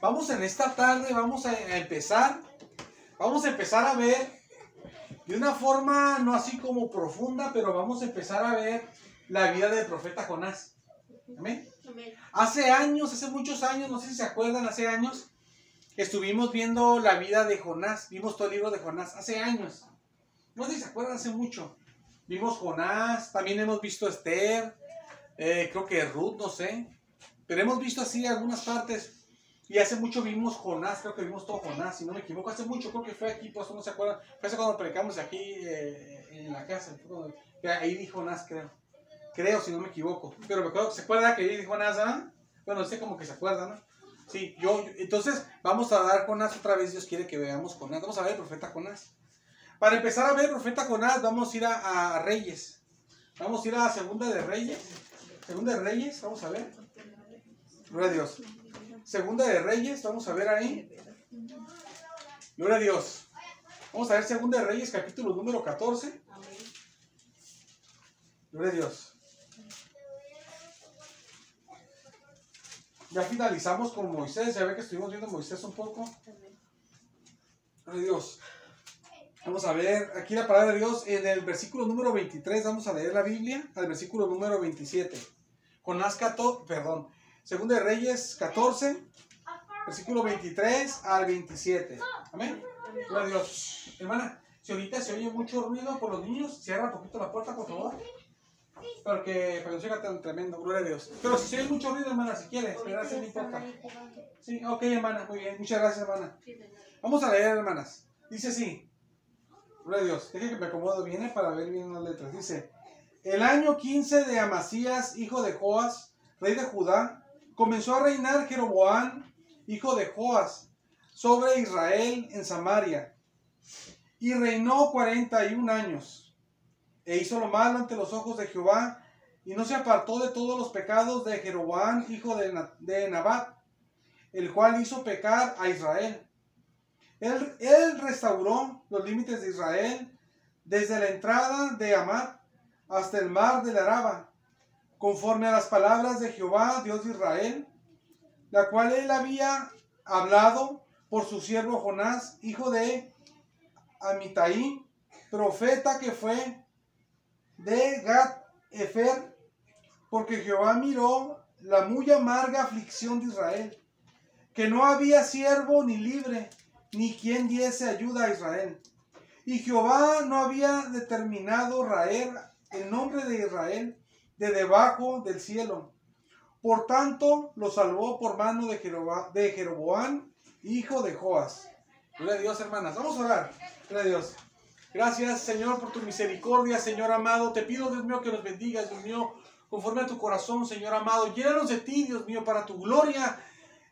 Vamos en esta tarde, vamos a empezar a ver de una forma no así como profunda, pero vamos a empezar a ver la vida del profeta Jonás. Amén. Amén. Hace muchos años, no sé si se acuerdan, hace años estuvimos viendo la vida de Jonás, vimos todo el libro de Jonás, hace años. No sé si se acuerdan, hace mucho. Vimos Jonás, también hemos visto Esther, creo que Ruth, no sé. Pero hemos visto así algunas partes. Y hace mucho vimos Jonás, creo que vimos todo Jonás, si no me equivoco. Hace mucho, creo que fue aquí, pues no se acuerdan. Fue hace cuando predicamos aquí en la casa. Ahí di Jonás, creo. Creo, si no me equivoco. Pero me acuerdo, ¿se acuerda que ahí di Jonás, ah? Bueno, sé como que se acuerda, ¿no? Sí, entonces vamos a dar Jonás otra vez. Dios quiere que veamos Jonás. Vamos a ver el profeta Jonás. Para empezar a ver el profeta Jonás, vamos a ir a Reyes. Vamos a ir a Segunda de Reyes. Segunda de Reyes, vamos a ver. Gloria a Dios. Segunda de Reyes, vamos a ver ahí. Gloria a Dios. Vamos a ver Segunda de Reyes, capítulo número 14. Gloria a Dios. Ya finalizamos con Moisés. Ya ve que estuvimos viendo Moisés un poco. Gloria a Dios. Vamos a ver aquí la palabra de Dios en el versículo número 23. Vamos a leer la Biblia al versículo número 27. Jonás 14, perdón. Segunda de Reyes 14, versículo 23 al 27. Amén. Gloria a Dios. Hermana, si ahorita se oye mucho ruido por los niños, cierra un poquito la puerta, por favor. Para que no sea tan tremendo. Gloria a Dios. Pero si se oye mucho ruido, hermana, si quieres, gracias, no importa. Sí, ok, hermana, muy bien. Muchas gracias, hermana. Vamos a leer, hermanas. Dice así. Gloria a Dios. Deje que me acomodo bien para ver bien las letras. Dice: el año 15 de Amasías, hijo de Joas, rey de Judá, comenzó a reinar Jeroboam, hijo de Joas, sobre Israel en Samaria. Y reinó 41 años. E hizo lo malo ante los ojos de Jehová, y no se apartó de todos los pecados de Jeroboam, hijo de Nabat, el cual hizo pecar a Israel. Él restauró los límites de Israel desde la entrada de Hamat hasta el mar del Araba, conforme a las palabras de Jehová, Dios de Israel, la cual él había hablado por su siervo Jonás, hijo de Amitai, profeta que fue de Gat-Efer, porque Jehová miró la muy amarga aflicción de Israel, que no había siervo ni libre, ni quien diese ayuda a Israel. Y Jehová no había determinado raer el nombre de Israel de debajo del cielo. Por tanto, lo salvó por mano de Jeroboam, hijo de Joas. Gloria a Dios, hermanas. Vamos a orar. Gloria a Dios. Gracias, Señor, por tu misericordia, Señor amado. Te pido, Dios mío, que nos bendigas, Dios mío, conforme a tu corazón, Señor amado. Llénanos de ti, Dios mío, para tu gloria.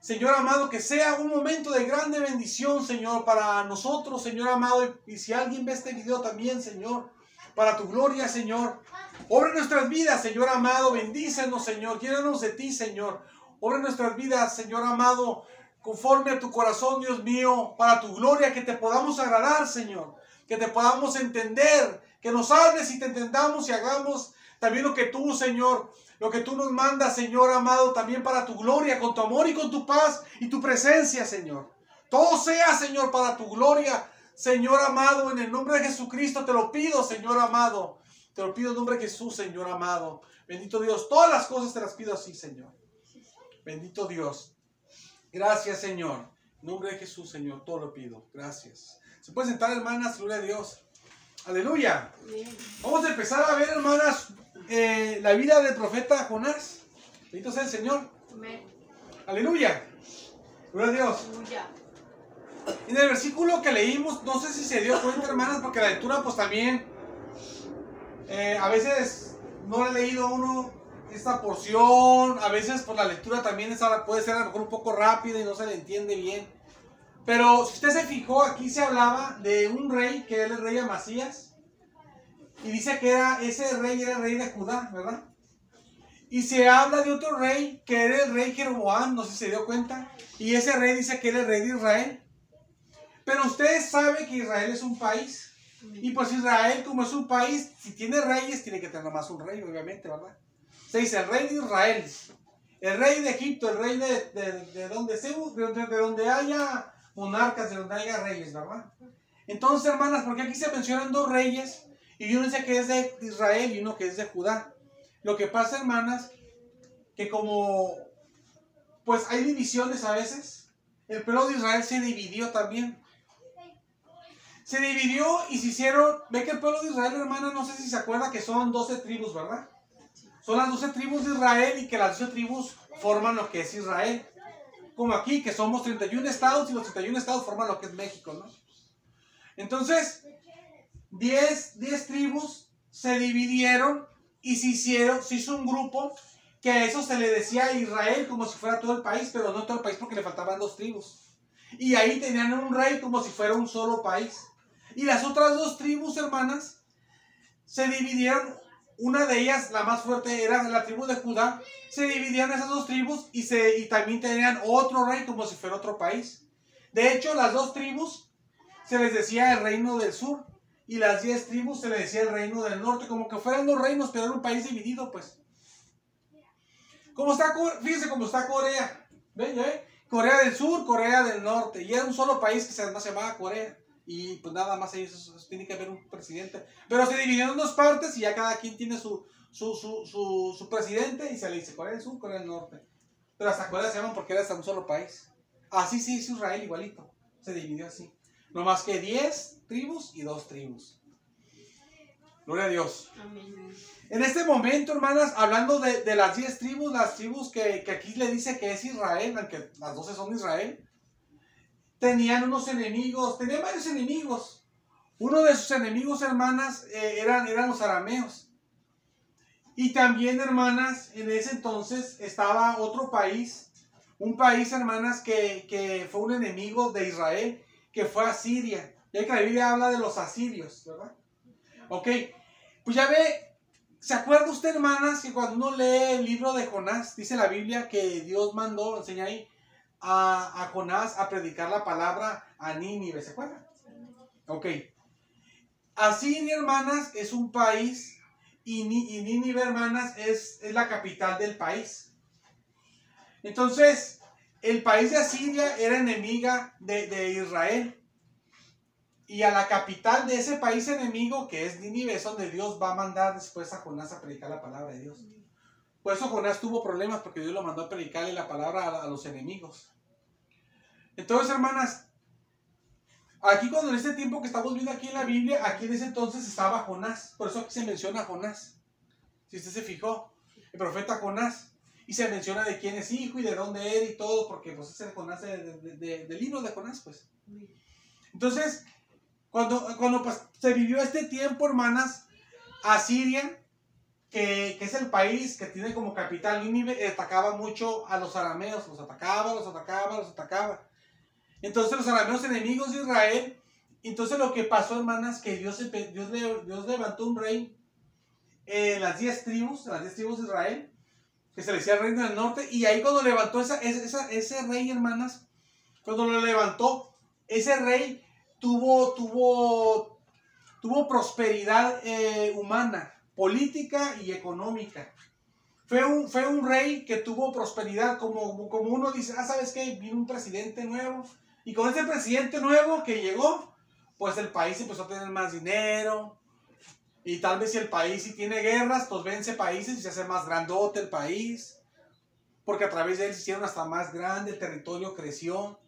Señor amado, que sea un momento de grande bendición, Señor, para nosotros, Señor amado. Y si alguien ve este video también, Señor, para tu gloria, Señor. Obra en nuestras vidas, Señor amado. Bendícenos, Señor. Llénanos de ti, Señor. Obra en nuestras vidas, Señor amado, conforme a tu corazón, Dios mío, para tu gloria, que te podamos agradar, Señor. Que te podamos entender, que nos hables y te entendamos y hagamos también lo que tú, Señor, lo que tú nos mandas, Señor amado, también para tu gloria, con tu amor y con tu paz y tu presencia, Señor. Todo sea, Señor, para tu gloria, Señor amado, en el nombre de Jesucristo te lo pido, Señor amado. Te lo pido en nombre de Jesús, Señor amado. Bendito Dios, todas las cosas te las pido así, Señor. Bendito Dios. Gracias, Señor. En nombre de Jesús, Señor, todo lo pido. Gracias. ¿Se pueden sentar, hermanas? Gloria a Dios. Aleluya. Vamos a empezar a ver, hermanas, la vida del profeta Jonás. Bendito sea el Señor. Amén. Aleluya. Gloria a Dios. Aleluya. En el versículo que leímos, no sé si se dio cuenta, hermanas, porque la lectura pues también, a veces no he leído uno esta porción, a veces pues la lectura también puede ser a lo mejor un poco rápida y no se le entiende bien. Pero si usted se fijó, aquí se hablaba de un rey, que era el rey Amasías, y dice que ese rey era el rey de Judá, ¿verdad? Y se habla de otro rey, que era el rey Jeroboam, no sé si se dio cuenta, y ese rey dice que era el rey de Israel. Pero ustedes saben que Israel es un país, y pues Israel, como es un país, si tiene reyes, tiene que tener más un rey, obviamente, ¿verdad? Se dice el rey de Israel. El rey de Egipto, el rey de donde haya monarcas, de donde haya reyes, ¿verdad? Entonces, hermanas, porque aquí se mencionan dos reyes, y uno dice que es de Israel y uno que es de Judá. Lo que pasa, hermanas, que como pues hay divisiones a veces, el pueblo de Israel se dividió también. Se dividió y se hicieron, ve que el pueblo de Israel, hermana, no sé si se acuerda que son 12 tribus, ¿verdad? Son las 12 tribus de Israel y que las 12 tribus forman lo que es Israel. Como aquí, que somos 31 estados y los 31 estados forman lo que es México, ¿no? Entonces, 10 tribus se dividieron y se hizo un grupo que a eso se le decía Israel como si fuera todo el país, pero no todo el país porque le faltaban 2 tribus. Y ahí tenían un rey como si fuera un solo país. Y las otras 2 tribus, hermanas, se dividieron. Una de ellas, la más fuerte, era la tribu de Judá. Se dividían esas 2 tribus y también tenían otro rey como si fuera otro país. De hecho, las 2 tribus se les decía el reino del sur. Y las 10 tribus se les decía el reino del norte. Como que fueran 2 reinos, pero era un país dividido, pues. Fíjense cómo está Corea. ¿Ven? ¿Ya ven? Corea del Sur, Corea del Norte. Y era un solo país que se llamaba Corea. Y pues nada más ellos tiene que haber un presidente. Pero se dividieron en 2 partes y ya cada quien tiene su presidente y se le dice Corea del Sur, Corea del Norte. Pero hasta Corea se llaman porque era hasta un solo país. Así se hizo Israel igualito. Se dividió así. No más que 10 tribus y 2 tribus. Gloria a Dios. Amén. En este momento, hermanas, hablando de las 10 tribus, las tribus que aquí le dice que es Israel, aunque las 12 son Israel, tenían unos enemigos, tenían varios enemigos. Uno de sus enemigos, hermanas, eran los arameos. Y también, hermanas, en ese entonces estaba otro país, un país, hermanas, que fue un enemigo de Israel, que fue Asiria. Ya que la Biblia habla de los asirios, ¿verdad? Ok, pues ya ve. ¿Se acuerda usted, hermanas, que cuando uno lee el libro de Jonás, dice la Biblia que Dios mandó, enseña ahí, a Jonás a predicar la palabra a Nínive? ¿Se acuerda? Ok. Asiria, hermanas, es un país y Nínive, hermanas, es la capital del país. Entonces, el país de Asiria era enemiga de Israel. Y a la capital de ese país enemigo, que es Nínive, es donde Dios va a mandar después a Jonás a predicar la palabra de Dios. Por eso Jonás tuvo problemas, porque Dios lo mandó a predicarle la palabra a los enemigos. Entonces, hermanas, aquí cuando en este tiempo que estamos viendo aquí en la Biblia, aquí en ese entonces estaba Jonás. Por eso aquí se menciona a Jonás. Si usted se fijó, el profeta Jonás. Y se menciona de quién es hijo y de dónde era y todo, porque pues es el Jonás del libro de Jonás, pues. Entonces, cuando pues, se vivió este tiempo, hermanas, Asiria, que es el país que tiene como capital Nínive, atacaba mucho a los arameos, los atacaba. Entonces los arameos enemigos de Israel, entonces lo que pasó, hermanas, que Dios levantó un rey en las 10 tribus de Israel, que se le decía el reino del norte, y ahí cuando levantó ese rey, hermanas, cuando lo levantó, ese rey tuvo prosperidad humana, política y económica. Fue un rey que tuvo prosperidad, como uno dice, ¿sabes qué? Vino un presidente nuevo, y con ese presidente nuevo que llegó, pues el país empezó a tener más dinero, y tal vez si el país si tiene guerras, pues vence países y se hace más grandote el país, porque a través de él se hicieron hasta más grande, el territorio creció.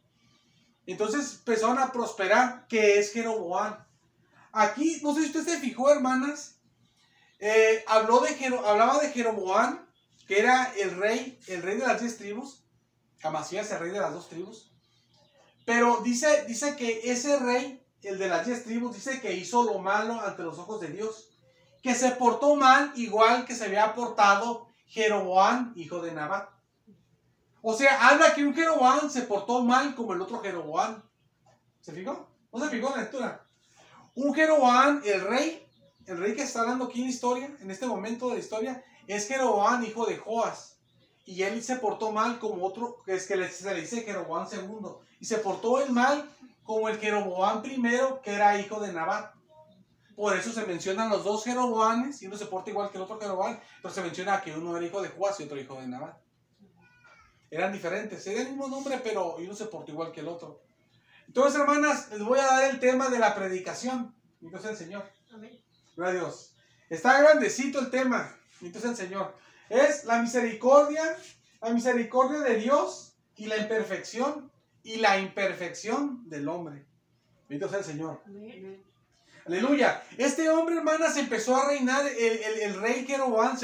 Entonces empezaron a prosperar, que es Jeroboam. Aquí, no sé si usted se fijó, hermanas, hablaba de Jeroboam, que era el rey de las 10 tribus, Amasías, el rey de las 2 tribus, pero dice que ese rey, el de las 10 tribus, dice que hizo lo malo ante los ojos de Dios, que se portó mal igual que se había portado Jeroboam, hijo de Nabat. O sea, habla que un Jeroboam se portó mal como el otro Jeroboam. ¿Se fijó? ¿No se fijó en la lectura? Un Jeroboam, el rey que está hablando aquí en la historia, en este momento de la historia, es Jeroboam, hijo de Joas. Y él se portó mal como otro, que es que se le dice Jeroboam II. Y se portó el mal como el Jeroboam I, que era hijo de Nabat. Por eso se mencionan los 2 Jeroboames, y uno se porta igual que el otro Jeroboam, pero se menciona que uno era hijo de Joas y otro hijo de Nabat. Eran diferentes, era el mismo nombre, pero uno se portó igual que el otro. Entonces, hermanas, les voy a dar el tema de la predicación. Entonces el Señor. Amén. Gloria a Dios. Está grandecito el tema. Entonces el Señor. Es la misericordia de Dios y la imperfección del hombre. Bendito sea el Señor. Amén. Aleluya. Este hombre, hermanas, empezó a reinar el rey Jeroboam, el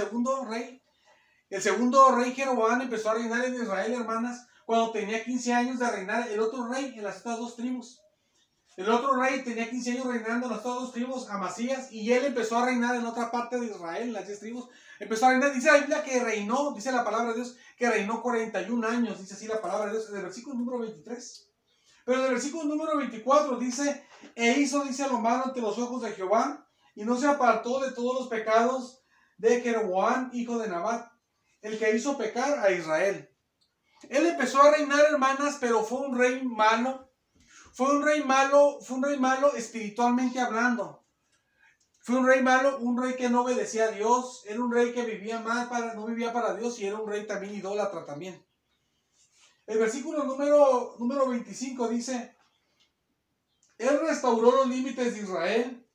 segundo rey Jeroboam empezó a reinar en Israel, hermanas, cuando tenía 15 años de reinar el otro rey en las otras dos tribus. El otro rey tenía 15 años reinando en las otras dos tribus, Amasías, y él empezó a reinar en otra parte de Israel, en las 10 tribus. Empezó a reinar, dice la Biblia que reinó, dice la palabra de Dios, que reinó 41 años, dice así la palabra de Dios, en el versículo número 23. Pero en el versículo número 24 dice, dice lo malo ante los ojos de Jehová, y no se apartó de todos los pecados de Jeroboam, hijo de Nabat, el que hizo pecar a Israel. Él empezó a reinar, hermanas, pero fue un rey malo. Fue un rey malo espiritualmente hablando. Fue un rey que no obedecía a Dios. Era un rey que vivía mal, no vivía para Dios, y era un rey también idólatra también. El versículo número 25 dice, él restauró los límites de Israel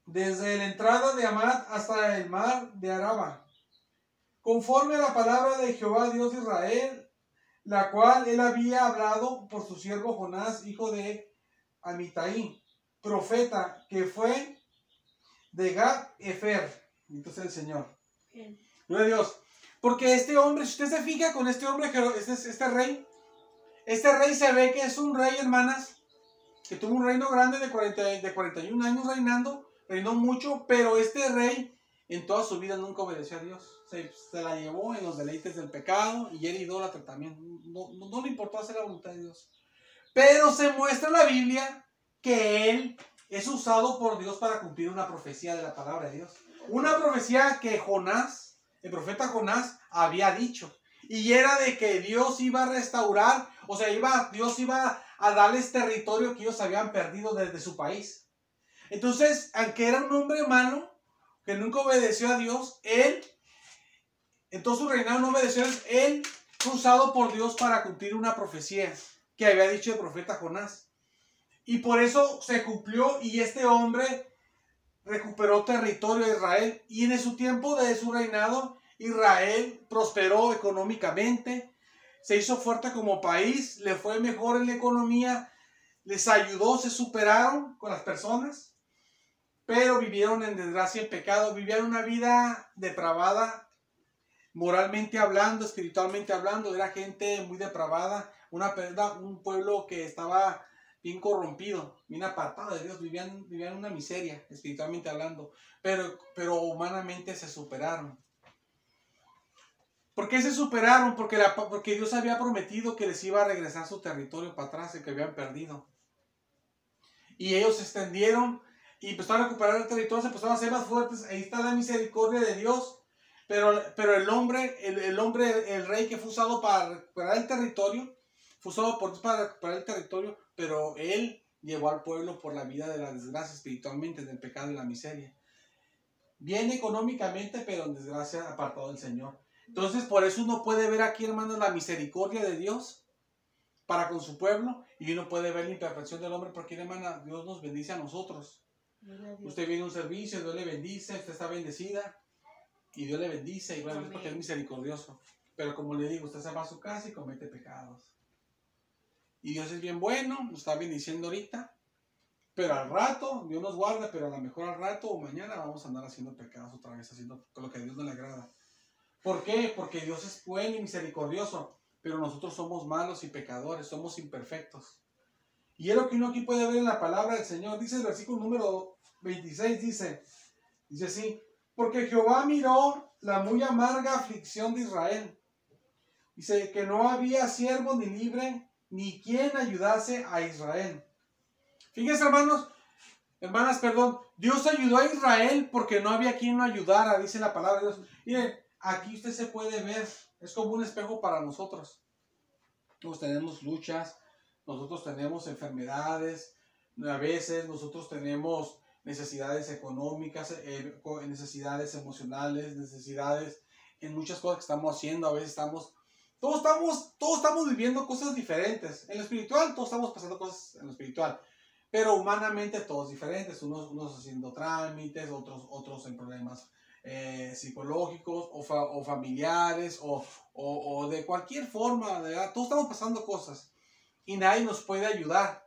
desde la entrada de Hamat hasta el mar de Araba, conforme a la palabra de Jehová Dios de Israel, la cual él había hablado por su siervo Jonás, hijo de Amitai, profeta, que fue de Gat-Efer. Entonces el Señor. Bien. Gloria a Dios. Porque este hombre, si usted se fija con este hombre, este rey se ve que es un rey, hermanas, que tuvo un reino grande de 41 años reinó mucho, pero este rey en toda su vida nunca obedeció a Dios. Se la llevó en los deleites del pecado y era idólatra también. No le importó hacer la voluntad de Dios. Pero se muestra en la Biblia que él es usado por Dios para cumplir una profecía de la palabra de Dios. Una profecía que Jonás, el profeta Jonás, había dicho. Y era de que Dios iba a restaurar, o sea, Dios iba a darles territorio que ellos habían perdido desde su país. Entonces, aunque era un hombre malo, que nunca obedeció a Dios, en todo su reinado no obedeció a Dios, él fue usado por Dios para cumplir una profecía que había dicho el profeta Jonás. Y por eso se cumplió, y este hombre recuperó territorio de Israel. Y en su tiempo de su reinado, Israel prosperó económicamente, se hizo fuerte como país, le fue mejor en la economía, les ayudó, se superaron con las personas, pero vivieron en desgracia, en pecado, vivían una vida depravada, moralmente hablando, espiritualmente hablando. Era gente muy depravada, un pueblo que estaba bien corrompido, bien apartado de Dios, vivían una miseria, espiritualmente hablando, pero humanamente se superaron. ¿Por qué se superaron? Porque Dios había prometido que les iba a regresar su territorio para atrás, el que habían perdido. Y ellos se extendieron y empezaron a recuperar el territorio, se empezaron a hacer más fuertes. Ahí está la misericordia de Dios. Pero el rey que fue usado para recuperar el territorio, fue usado por Dios para recuperar el territorio, pero él llevó al pueblo por la vida de la desgracia espiritualmente, del pecado y la miseria. Bien económicamente, pero en desgracia, apartado del Señor. Entonces, por eso uno puede ver aquí, hermanos, la misericordia de Dios para con su pueblo, y uno puede ver la imperfección del hombre, porque, hermana, Dios nos bendice a nosotros. Usted viene a un servicio, Dios le bendice, usted está bendecida, y Dios le bendice, y bueno, es porque es misericordioso. Pero como le digo, usted se va a su casa y comete pecados. Y Dios es bien bueno, nos está bendiciendo ahorita, pero al rato, Dios nos guarda, pero a lo mejor al rato o mañana vamos a andar haciendo pecados otra vez, haciendo lo que a Dios no le agrada. ¿Por qué? Porque Dios es bueno y misericordioso, pero nosotros somos malos y pecadores, somos imperfectos. Y es lo que uno aquí puede ver en la palabra del Señor. Dice el versículo número 26, dice así: porque Jehová miró la muy amarga aflicción de Israel. Dice que no había siervo ni libre, ni quien ayudase a Israel. Fíjense, hermanas, Dios ayudó a Israel porque no había quien lo ayudara, dice la palabra de Dios. Miren, aquí usted se puede ver, es como un espejo para nosotros. Nosotros tenemos luchas, nosotros tenemos enfermedades, a veces nosotros tenemos necesidades económicas, necesidades emocionales, necesidades en muchas cosas que estamos haciendo. A veces estamos Todos estamos viviendo cosas diferentes. En lo espiritual, todos estamos pasando cosas en lo espiritual. Pero humanamente todos diferentes. Unos haciendo trámites, otros en problemas psicológicos o familiares o de cualquier forma, ¿verdad? Todos estamos pasando cosas. Y nadie nos puede ayudar.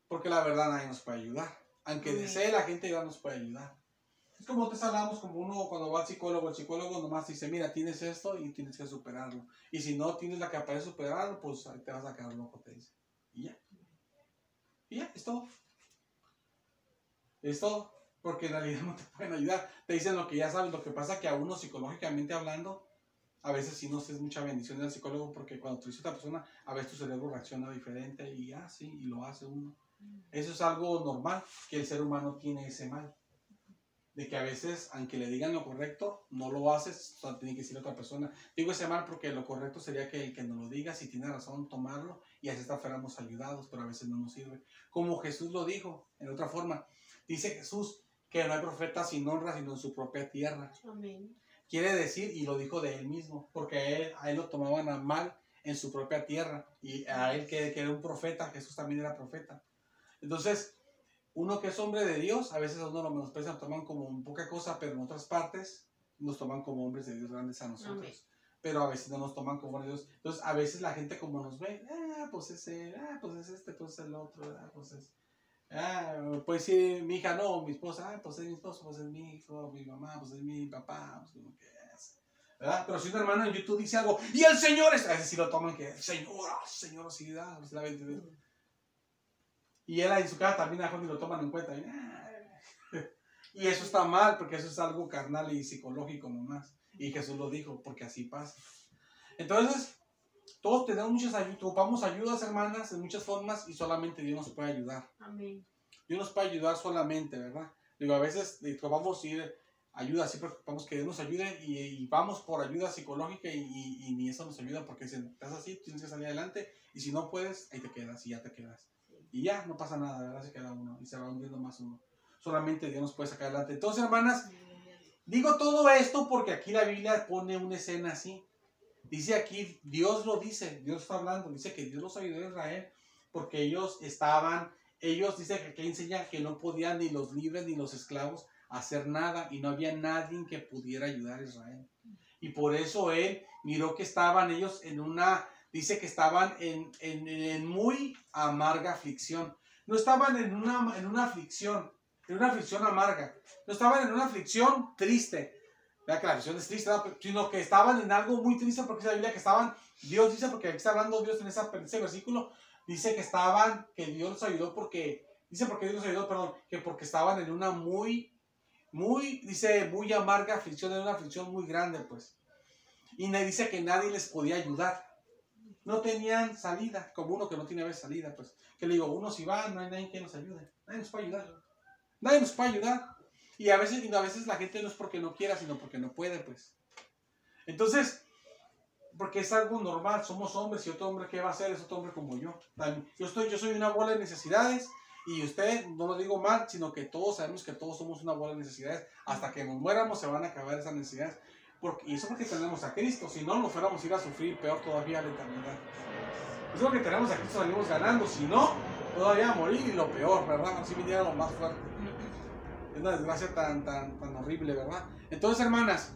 Porque la verdad nadie nos puede ayudar. Aunque desee la gente ya nos puede ayudar. Es como te hablamos, como uno cuando va al psicólogo, el psicólogo nomás dice, mira, tienes esto y tienes que superarlo. Y si no tienes la capacidad de superarlo, pues ahí te vas a quedar loco, te dice. Y ya. Y ya, es todo. Es todo. Porque en realidad no te pueden ayudar. Te dicen lo que ya sabes. Lo que pasa es que a uno psicológicamente hablando, a veces sí nos es mucha bendición del psicólogo, porque cuando tú dices a otra persona, a veces tu cerebro reacciona diferente y ya, sí, y lo hace uno. Eso es algo normal, que el ser humano tiene ese mal. De que a veces, aunque le digan lo correcto, no lo haces, o sea, tiene que decir otra persona. Digo ese mal porque lo correcto sería que el que nos lo diga, si tiene razón, tomarlo y así fuéramos ayudados, pero a veces no nos sirve. Como Jesús lo dijo, en otra forma. Dice Jesús que no hay profeta sin honra, sino en su propia tierra. Amén. Quiere decir, y lo dijo de él mismo, porque a él lo tomaban a mal en su propia tierra. Y a él que era un profeta, Jesús también era profeta. Entonces, uno que es hombre de Dios, a veces a uno lo menosprecian, toman como poca cosa, pero en otras partes nos toman como hombres de Dios grandes a nosotros. Amén. Pero a veces no nos toman como hombres de Dios. Entonces, a veces la gente como nos ve, pues es él, pues es este, pues es el otro, pues es... pues sí, mi hija no, mi esposa, pues es mi esposo, pues es mi hijo, mi mamá, pues es mi papá, pues como que es. ¿Verdad? Pero si un hermano en YouTube dice algo, y el Señor es, a veces sí lo toman que, Señor, sí, da, pues la bendición. Y él en su casa también a Juan y lo toman en cuenta. Y eso está mal, porque eso es algo carnal y psicológico nomás. Y Jesús lo dijo, porque así pasa. Entonces, todos tenemos muchas ayudas, ocupamos ayudas, hermanas, en muchas formas, y solamente Dios nos puede ayudar. Amén. Dios nos puede ayudar solamente, ¿verdad? Digo, a veces vamos a ir ayuda, así porque vamos que Dios nos ayude y vamos por ayuda psicológica y ni eso nos ayuda porque dicen, estás así, tienes que salir adelante, y si no puedes, ahí te quedas y ya te quedas. Y ya, no pasa nada, ¿verdad? Se queda uno y se va hundiendo más uno. Solamente Dios nos puede sacar adelante. Entonces, hermanas, digo todo esto porque aquí la Biblia pone una escena así. Dice aquí, Dios lo dice, Dios está hablando, dice que Dios los ayudó a Israel porque ellos dice que aquí enseña que no podían ni los libres ni los esclavos hacer nada y no había nadie que pudiera ayudar a Israel. Y por eso él miró que estaban ellos dice que estaban en muy amarga aflicción. No estaban en una aflicción amarga. No estaban en una aflicción triste. Vea que la aflicción es triste, ¿no? Sino que estaban en algo muy triste porque esa Biblia que estaban, Dios dice, porque aquí está hablando Dios en ese versículo, dice que Dios los ayudó porque estaban en una muy amarga aflicción, en una aflicción muy grande, pues. Y me dice que nadie les podía ayudar. No tenían salida, como uno que no tiene a veces salida, pues. Que le digo, uno si va, no hay nadie que nos ayude. Nadie nos puede ayudar. Nadie nos puede ayudar. Y a veces la gente no es porque no quiera, sino porque no puede, pues. Entonces, porque es algo normal, somos hombres y otro hombre, ¿qué va a hacer? Es otro hombre como yo. Yo soy una bola de necesidades y usted, no lo digo mal, sino que todos sabemos que todos somos una bola de necesidades. Hasta que nos muéramos se van a acabar esas necesidades. Y eso porque tenemos a Cristo, si no nos fuéramos a ir a sufrir peor todavía a la eternidad. Eso porque tenemos a Cristo, salimos ganando, si no, todavía a morir y lo peor, ¿verdad? Así viniera lo más fuerte. Es una desgracia tan horrible, ¿verdad? Entonces, hermanas,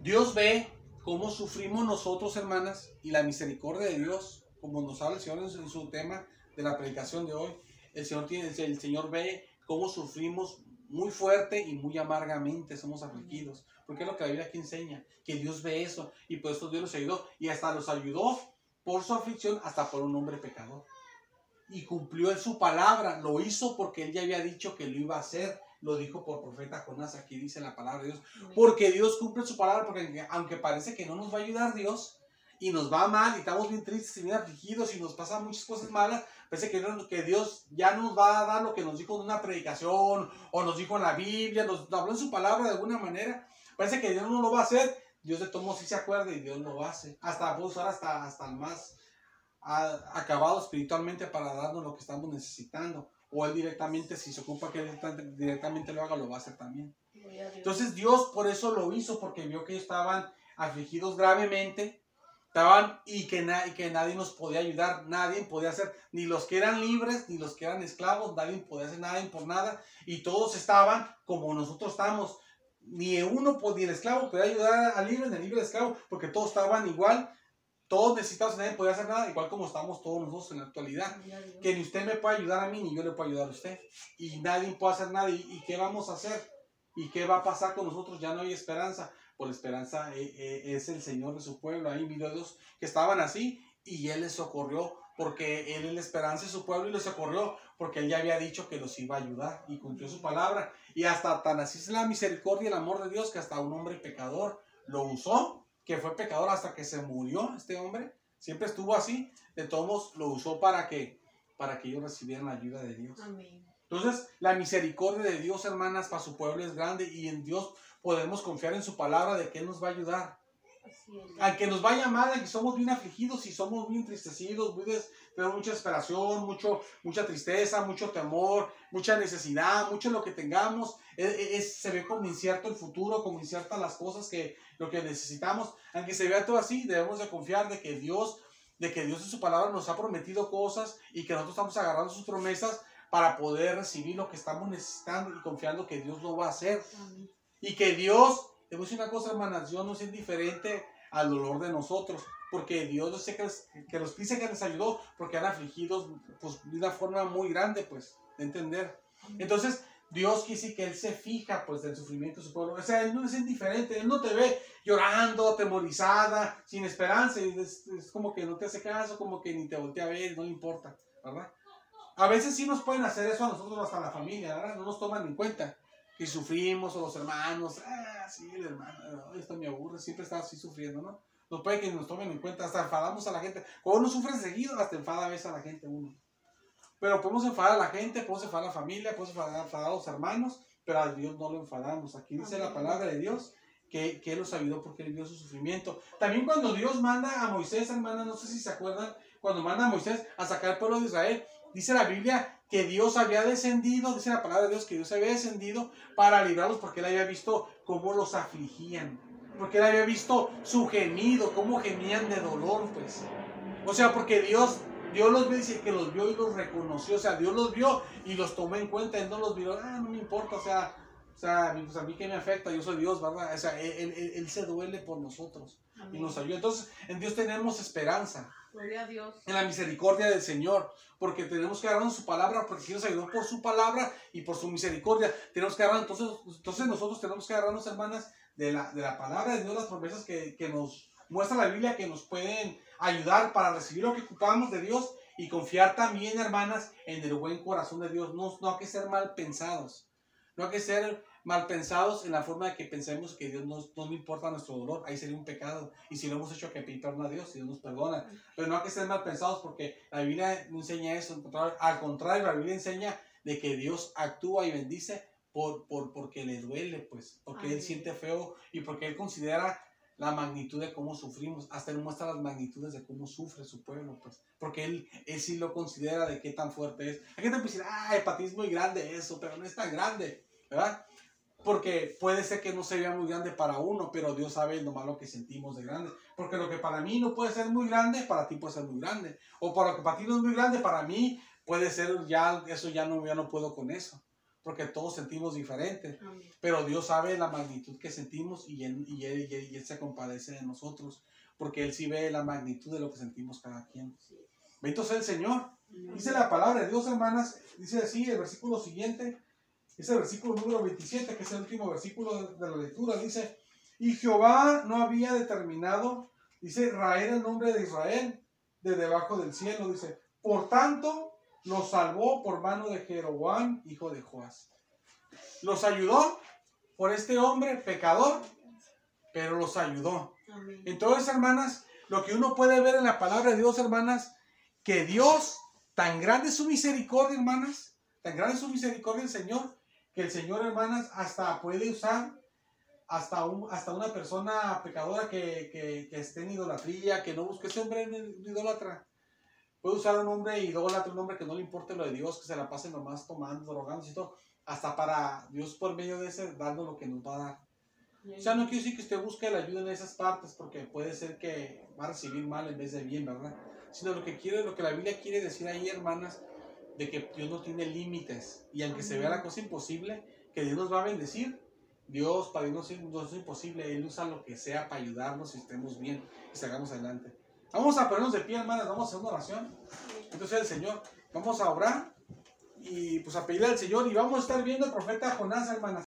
Dios ve cómo sufrimos nosotros, hermanas, y la misericordia de Dios, como nos habla el Señor en su tema de la predicación de hoy, el Señor ve cómo sufrimos muy fuerte y muy amargamente, somos afligidos. Porque es lo que la Biblia aquí enseña, que Dios ve eso, y por eso Dios los ayudó, y hasta los ayudó por su aflicción, hasta por un hombre pecador. Y cumplió en su palabra, lo hizo porque él ya había dicho que lo iba a hacer. Lo dijo por profeta Jonás, aquí dice la palabra de Dios. Porque Dios cumple su palabra, porque aunque parece que no nos va a ayudar Dios, y nos va mal, y estamos bien tristes y bien afligidos, y nos pasan muchas cosas malas, parece que Dios ya nos va a dar lo que nos dijo en una predicación, o nos dijo en la Biblia, nos habló en su palabra de alguna manera. Parece que Dios no lo va a hacer. Dios de todos modos sí se acuerda y Dios lo hace. Hasta puede usar hasta el más acabado espiritualmente para darnos lo que estamos necesitando. O él directamente, si se ocupa que él directamente lo haga, lo va a hacer también. Entonces Dios por eso lo hizo, porque vio que estaban afligidos gravemente Estaban y que nadie nos podía ayudar, nadie podía hacer, ni los que eran libres, ni los que eran esclavos, nadie podía hacer nada por nada, y todos estaban como nosotros estamos. Ni uno, ni el esclavo podía ayudar al libre, ni el libre al esclavo, porque todos estaban igual, todos necesitados, nadie podía hacer nada, igual como estamos todos nosotros en la actualidad. Que ni usted me puede ayudar a mí, ni yo le puedo ayudar a usted, y nadie puede hacer nada. ¿Y qué vamos a hacer? ¿Y qué va a pasar con nosotros? Ya no hay esperanza. Por la esperanza es el Señor de su pueblo. Ahí miró Dios que estaban así y Él les socorrió porque Él es la esperanza de su pueblo y los socorrió porque Él ya había dicho que los iba a ayudar y cumplió su palabra. Y hasta tan así es la misericordia y el amor de Dios que hasta un hombre pecador lo usó, que fue pecador hasta que se murió este hombre. Siempre estuvo así. De todos modos lo usó para que ellos recibieran la ayuda de Dios. Amén. Entonces, la misericordia de Dios, hermanas, para su pueblo es grande y en Dios podemos confiar en su palabra de que Él nos va a ayudar. Al que nos va a llamar, al que somos bien afligidos y somos muy entristecidos, tenemos mucha desesperación, mucha tristeza, mucho temor, mucha necesidad, mucho lo que tengamos, se ve como incierto el futuro, como inciertas las cosas, lo que necesitamos. Aunque se vea todo así, debemos de confiar de que Dios en su palabra nos ha prometido cosas y que nosotros estamos agarrando sus promesas para poder recibir lo que estamos necesitando y confiando que Dios lo va a hacer. Amén. Y que Dios, te voy a decir una cosa, hermanas, Dios no es indiferente al dolor de nosotros, porque Dios no sé que los dice que les ayudó, porque han afligidos pues, de una forma muy grande, pues, de entender. Entonces, Dios quiere que Él se fija, pues, del sufrimiento de su pueblo. O sea, Él no es indiferente, Él no te ve llorando, atemorizada, sin esperanza, y es como que no te hace caso, como que ni te voltea a ver, no le importa, ¿verdad? A veces sí nos pueden hacer eso a nosotros, hasta a la familia, ¿verdad? No nos toman en cuenta que sufrimos, o los hermanos, sí, el hermano, esto me aburre, siempre está así sufriendo, ¿no? No puede que nos tomen en cuenta, hasta enfadamos a la gente. Cuando uno sufre seguido, hasta enfada a veces a la gente uno. Pero podemos enfadar a la gente, podemos enfadar a la familia, podemos enfadar a los hermanos, pero a Dios no lo enfadamos. Aquí dice la palabra de Dios que Él los ayudó porque Él vio su sufrimiento. También cuando Dios manda a Moisés, hermanas, no sé si se acuerdan, cuando manda a Moisés a sacar al pueblo de Israel, dice la Biblia que Dios había descendido, dice la palabra de Dios que Dios había descendido para librarlos porque Él había visto cómo los afligían, porque Él había visto su gemido, cómo gemían de dolor, pues. O sea, porque Dios los vio, dice que los vio y los reconoció, o sea, Dios los vio y los tomó en cuenta, Él no los vio, no me importa, o sea, pues a mí que me afecta, yo soy Dios, ¿verdad? O sea, Él se duele por nosotros. Amén. Y nos ayuda. Entonces, en Dios tenemos esperanza. Gloria a Dios. En la misericordia del Señor, porque tenemos que agarrarnos su palabra, porque Dios ayudó por su palabra y por su misericordia. Tenemos que agarrarnos, entonces nosotros tenemos que agarrarnos, hermanas, de la palabra de Dios, las promesas que nos muestra la Biblia, que nos pueden ayudar para recibir lo que ocupamos de Dios y confiar también, hermanas, en el buen corazón de Dios. No hay que ser mal pensados. No hay que ser mal pensados en la forma de que pensemos que Dios no le importa nuestro dolor. Ahí sería un pecado. Y si lo hemos hecho, que pedir perdón a Dios, Dios nos perdona. Pero no hay que ser mal pensados porque la Biblia no enseña eso. Al contrario, la Biblia enseña de que Dios actúa y bendice porque le duele, pues. Porque Él siente feo y porque Él considera la magnitud de cómo sufrimos. Hasta Él muestra las magnitudes de cómo sufre su pueblo, pues. Porque Él sí lo considera de qué tan fuerte es. Hay gente que dice, para ti es muy grande eso, pero no es tan grande, ¿verdad? Porque puede ser que no se vea muy grande para uno, pero Dios sabe lo malo que sentimos de grande. Porque lo que para mí no puede ser muy grande, para ti puede ser muy grande. O para lo que para ti no es muy grande, para mí puede ser eso ya no puedo con eso. Porque todos sentimos diferente. Amén. Pero Dios sabe la magnitud que sentimos y él se compadece de nosotros. Porque Él sí ve la magnitud de lo que sentimos cada quien. Bendito sea el Señor. Amén. Dice la palabra de Dios, hermanas. Dice así el versículo siguiente. Es el versículo número 27, que es el último versículo de la lectura. Dice, y Jehová no había determinado, dice, raer el nombre de Israel de debajo del cielo. Dice, por tanto, los salvó por mano de Jeroboam, hijo de Joás. Los ayudó por este hombre pecador, pero los ayudó. Amén. Entonces, hermanas, lo que uno puede ver en la palabra de Dios, hermanas, que Dios, tan grande es su misericordia, hermanas, tan grande es su misericordia el Señor, que el Señor, hermanas, hasta puede usar hasta una persona pecadora que esté en idolatría, que no busque ese hombre idólatra. Puede usar un hombre idólatra, un hombre que no le importe lo de Dios, que se la pase nomás tomando, drogándose y todo, hasta para Dios por medio de ese darnos lo que nos va a dar. O sea, no quiero decir que usted busque la ayuda en esas partes, porque puede ser que va a recibir mal en vez de bien, ¿verdad? Sino lo que la Biblia quiere decir ahí, hermanas, de que Dios no tiene límites. Y aunque se vea la cosa imposible, que Dios nos va a bendecir, Dios, para Dios no es imposible. Él usa lo que sea para ayudarnos y estemos bien y salgamos adelante. Vamos a ponernos de pie, hermanas, vamos a hacer una oración. Entonces el Señor, vamos a orar y pues a pedirle al Señor y vamos a estar viendo al profeta Jonás, hermanas.